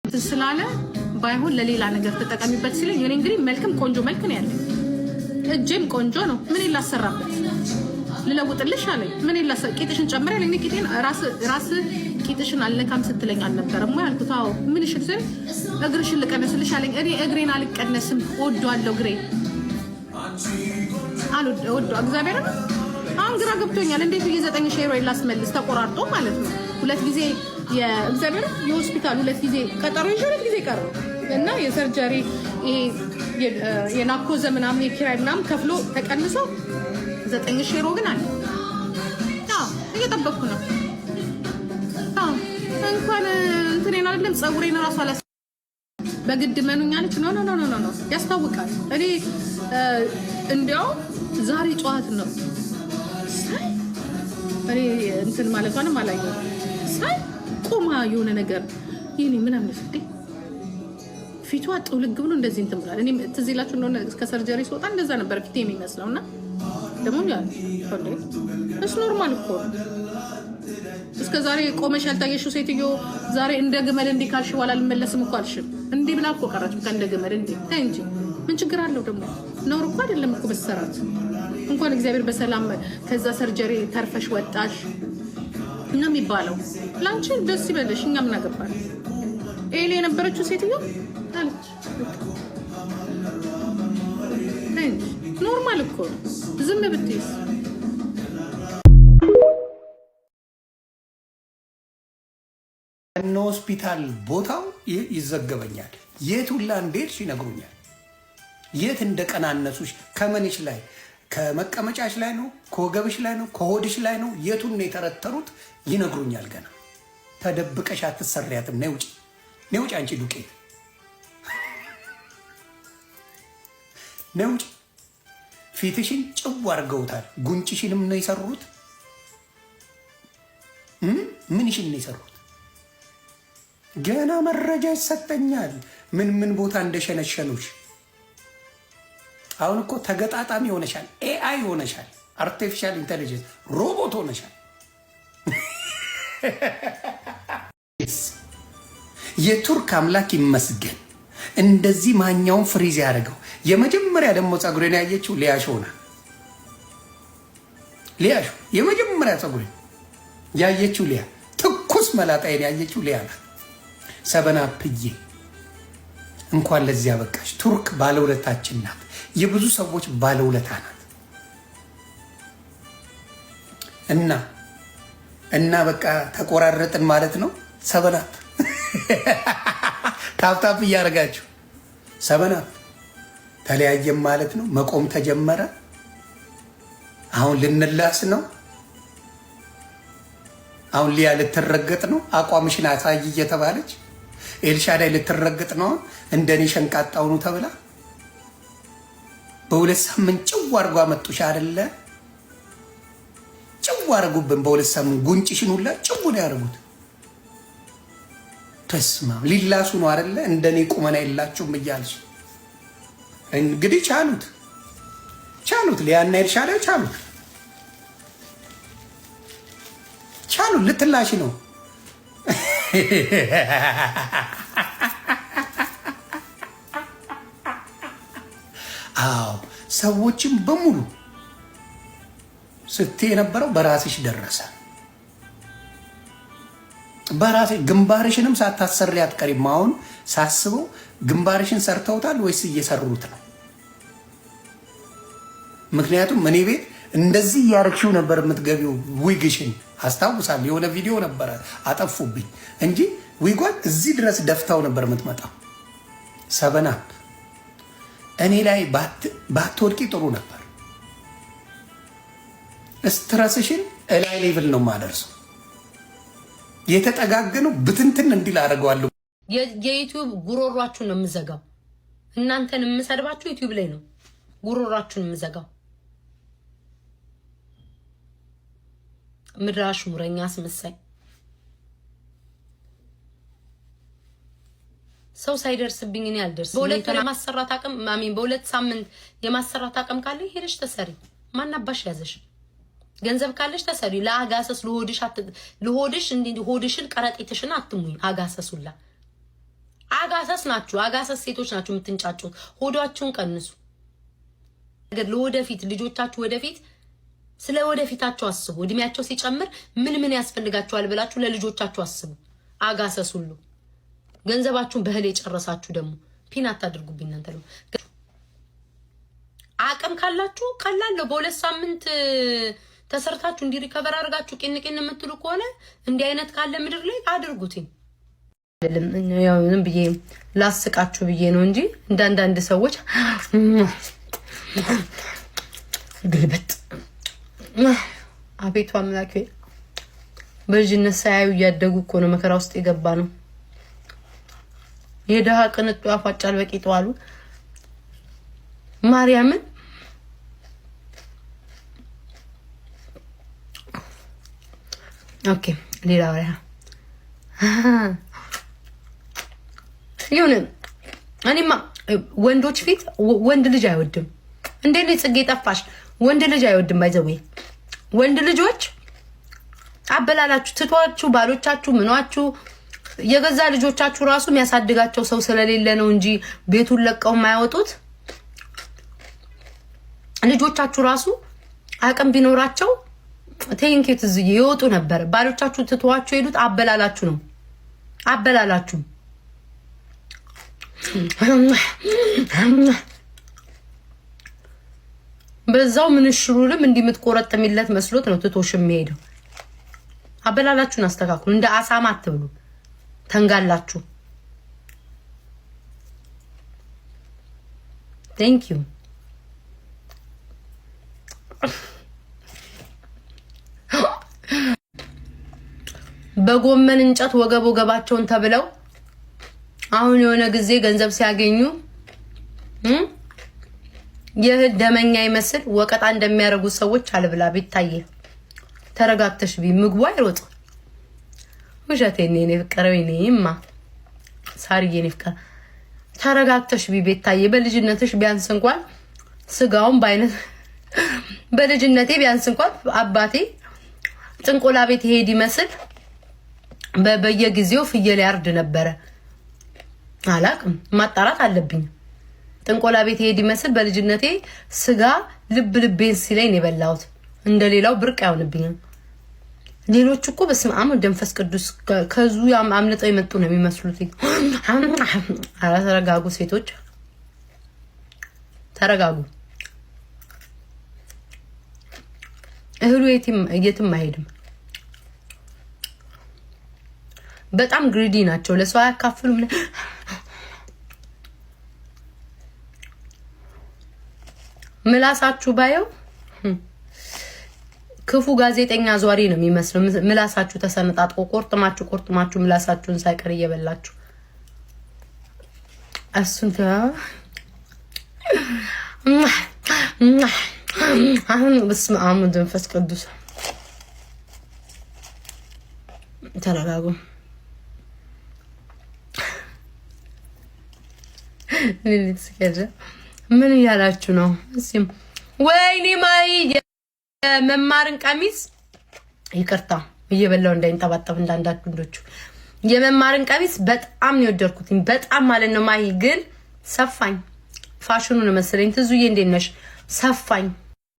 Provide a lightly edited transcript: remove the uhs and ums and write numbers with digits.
ስላለ ባይሆን ለሌላ ነገር ተጠቀሚበት ሲለኝ እኔ እንግዲህ መልክም ቆንጆ መልክ ነው ያለኝ እጄም ቆንጆ ነው ምን ይላሰራበት ልለውጥልሽ አለኝ ምን ይላሰራ ቂጥሽን ጨምር ያለኝ ቂጤን ራስ ቂጥሽን አልነካም ስትለኝ አልነበረም ወይ አልኩት አዎ ምን ይሽል ዘር እግርሽን ልቀነስልሽ አለኝ እኔ እግሬን አልቀነስም ወዷለሁ እግሬ ወዶ እግዚአብሔር አሁን ግራ ገብቶኛል እንዴት የ9 ሺህ ዩሮ ላስመልስ ተቆራርጦ ማለት ነው ሁለት ጊዜ የእግዚአብሔር የሆስፒታል ሁለት ጊዜ ቀጠሮ ይዤ ሁለት ጊዜ ቀረ እና የሰርጀሪ የናኮዘ ምናምን የኪራይ ምናምን ከፍሎ ተቀንሶ 9 ሺህ ዩሮ ግን አለ እየጠበቅኩ ነው እንኳን እንትኔን አይደለም ፀጉሬን ራሱ አላስ በግድ መኑኛለች ኖ ያስታውቃል እኔ እንዲያው ዛሬ ጧት ነው እኔ እንትን ማለቷንም አላየው ሳይ ቆማ የሆነ ነገር ይሄኔ ምን አመስልኝ ፊቷ ጥውልግ ብሎ እንደዚህ እንትን ብሏል እኔ ትዝ ይላችሁ እንደሆነ ከሰርጀሪ ስወጣ እንደዛ ነበር ፊቴ የሚመስለውና ደግሞ ያ እሱ ኖርማል እኮ እስከ ዛሬ ቆመሽ ያልታየሽው ሴትዮ ዛሬ እንደ ግመል እንዴ ካልሽ በኋላ አልመለስም እኮ አልሽም እንዴ ብላ እኮ ቀረች እንደ ግመል እንዴ ታይ እንጂ ምን ችግር አለው ደግሞ ኖር እኮ አይደለም እኮ በሰራት እንኳን እግዚአብሔር በሰላም ከዛ ሰርጀሪ ተርፈሽ ወጣሽ እና የሚባለው ላንቺ ደስ ይበልሽ እኛ ምን አገባን ኤሊ የነበረችው ሴትዮ አለች ኖርማል እኮ ዝም ብትይስ እነ ሆስፒታል ቦታው ይዘገበኛል የት ሁላ እንደሄድሽ ይነግሩኛል የት እንደቀናነሱሽ ከመንሽ ላይ ከመቀመጫሽ ላይ ነው ከወገብሽ ላይ ነው ከሆድሽ ላይ ነው የቱን ነው የተረተሩት ይነግሩኛል ገና ተደብቀሽ አትሰሪያትም ነይ ውጪ አንቺ ዱቄት ነይ ውጪ ፊትሽን ጭው አድርገውታል ጉንጭሽንም ነው የሰሩት ምንሽን ነው የሰሩት ገና መረጃ ይሰጠኛል ምን ቦታ እንደሸነሸኑሽ አሁን እኮ ተገጣጣሚ ሆነሻል ኤአይ ሆነሻል አርቲፊሻል ኢንተለጀንስ ሮቦት ሆነሻል የቱርክ አምላክ ይመስገን እንደዚህ ማኛውን ፍሪዝ ያደርገው የመጀመሪያ ደግሞ ፀጉሬን ያየችው ሊያሾ የመጀመሪያ ፀጉሬን ያየችው ሊያ ትኩስ መላጣዬን ያየችው ሊያ ናት ሰበናፕዬ እንኳን ለዚያ በቃሽ ቱርክ ባለውለታችን ናት የብዙ ሰዎች ባለውለታ ናት እና በቃ ተቆራረጥን ማለት ነው ሰበናፕ ታፕታፕ እያደረጋችሁ ሰበናፕ ተለያየም ማለት ነው መቆም ተጀመረ አሁን ልንላስ ነው አሁን ሊያ ልትረገጥ ነው አቋምሽን አሳይ እየተባለች ኤልሻዳይ ልትረገጥ ነው እንደኔ ሸንቃጣው ነው ተብላ በሁለት ሳምንት ጭው አድርጎ አመጡሽ አይደለ ጭው አድርጉብን በሁለት ሳምንት ጉንጭሽን ሁላ ጭው ነው ያደርጉት ተስማ ሊላሱ ነው አይደለ እንደኔ ቁመና የላችሁም እያልሽ እንግዲህ ቻሉት ሊያና ኤልሻዳይ ቻሉት ልትላሽ ነው አዎ ሰዎችን በሙሉ ስትይ የነበረው በራስሽ ደረሰ በራስሽ ግንባርሽንም ሳታሰሪ አትቀሪም አሁን ሳስበው ግንባርሽን ሰርተውታል ወይስ እየሰሩት ነው ምክንያቱም እኔ ቤት እንደዚህ ያርክሽው ነበር የምትገቢው ዊግሽን አስታውሳለሁ የሆነ ቪዲዮ ነበር አጠፉብኝ እንጂ ዊጓን እዚህ ድረስ ደፍታው ነበር የምትመጣው ሰበናፕ እኔ ላይ ባትወድቂ ጥሩ ነበር ስትረስሽን እላይ ሌቭል ነው ማደርሰው የተጠጋገነው ብትንትን እንዲል አደርገዋለሁ የዩቲዩብ ጉሮሯችሁን ነው የምዘጋው እናንተን የምሰድባችሁ ዩቲዩብ ላይ ነው ጉሮሯችሁን የምዘጋው ምድራሽ ሙረኛ አስመሳይ ሰው ሳይደርስብኝ እኔ አልደርስ በሁለት የማሰራት አቅም ማሚን በሁለት ሳምንት የማሰራት አቅም ካለ ሄደሽ ተሰሪ ማናባሽ ያዘሽ ገንዘብ ካለሽ ተሰሪ ለአጋሰስ ለሆድሽ እንዴ ሆድሽን ቀረጤትሽን አትሙኝ አጋሰሱላ አጋሰስ ናችሁ። አጋሰስ ሴቶች ናችሁ የምትንጫጩት። ሆዷችሁን ቀንሱ። ነገር ለወደፊት ልጆቻችሁ ወደፊት ስለ ወደፊታችሁ አስቡ። እድሜያቸው ሲጨምር ምን ያስፈልጋችኋል ብላችሁ ለልጆቻችሁ አስቡ። አጋሰስ ሁሉ ገንዘባችሁን በህል የጨረሳችሁ ደግሞ ፒን አታድርጉብኝ። እናንተ ነው አቅም ካላችሁ ቀላል ነው። በ2 ሳምንት ተሰርታችሁ እንዲ ሪከቨር አድርጋችሁ ቂንቂን የምትሉ ከሆነ እንዲህ አይነት ካለ ምድር ላይ አድርጉትኝ። ያው ዝም ብዬ ላስቃችሁ ብዬ ነው እንጂ እንዳንዳንድ ሰዎች ግልበጥ አቤቱ አምላኬ በልጅነት ሳያዩ እያደጉ እኮ ነው መከራ ውስጥ የገባ ነው። የደሃ ቅንጡ ያፋጫል በቂጡ አሉ ማርያምን። ኦኬ ሌላ ወሬ ይሁን። እኔማ ወንዶች ፊት ወንድ ልጅ አይወድም። እንዴት ነው ጽጌ ጠፋሽ? ወንድ ልጅ አይወድም። ባይዘው ወንድ ልጆች አበላላችሁ ትቷችሁ ባሎቻችሁ ምኗችሁ የገዛ ልጆቻችሁ ራሱ የሚያሳድጋቸው ሰው ስለሌለ ነው እንጂ ቤቱን ለቀው የማያወጡት። ልጆቻችሁ ራሱ አቅም ቢኖራቸው ቴንኬት እዚህ ይወጡ ነበር። ባሎቻችሁ ትቷችሁ ሄዱት አበላላችሁ ነው። አበላላችሁ በዛው ምንሽሩልም እንዲምትቆረጥሚለት መስሎት ነው ትቶሽ የሚሄደው። አበላላችሁን አስተካክሉ። እንደ አሳማ አትብሉ። ተንጋላችሁ። ቴንክ ዩ በጎመን እንጨት ወገብ ወገባቸውን ተብለው አሁን የሆነ ጊዜ ገንዘብ ሲያገኙ የህል ደመኛ ይመስል ወቀጣ እንደሚያደርጉ ሰዎች አልብላ ቢታየ ተረጋግተሽ ቢ ምግቡ አይሮጥ ወጀቴኔ ነው ፍቅረው ነኝማ ሳርዬ ነው ፍቅር ተረጋግተሽ ቢ ቢታየ በልጅነትሽ ቢያንስ እንኳን ስጋውን ባይነት በልጅነቴ ቢያንስ እንኳን አባቴ ጥንቆላ ቤት ሄድ ይመስል በየጊዜው ፍየል ያርድ ነበረ። አላቅም ማጣራት አለብኝ። ጥንቆላ ቤት ሄድ ይመስል በልጅነቴ ስጋ ልቤን ሲለኝ የበላሁት እንደሌላው ብርቅ አይሆንብኝም። ሌሎች እኮ በስመ አብ ወመንፈስ ቅዱስ ከዙ አምልጠው የመጡ ነው የሚመስሉት። ኧረ ተረጋጉ ሴቶች ተረጋጉ። እህሉ የትም አይሄድም። በጣም ግሪዲ ናቸው። ለሰው አያካፍሉም። ምላሳችሁ ባየው ክፉ ጋዜጠኛ ዟሪ ነው የሚመስለው። ምላሳችሁ ተሰነጣጥቆ ቆርጥማችሁ ምላሳችሁን ሳይቀር እየበላችሁ እሱን አሁን በስመ አብ ወመንፈስ ቅዱስ ተረጋጉ። ሊሊት ስከጀ ምን ያላችሁ ነው? እዚህም ወይኔ ማይ የመማርን ቀሚስ ይቅርታ እየበላው እንዳይንጠባጠብ እንዳንዳችሁ እንዶቹ የመማርን ቀሚስ በጣም ነው የወደድኩት። በጣም ማለት ነው። ማይ ግን ሰፋኝ። ፋሽኑ ነው መሰለኝ። ትዙዬ እንዴት ነሽ? ሰፋኝ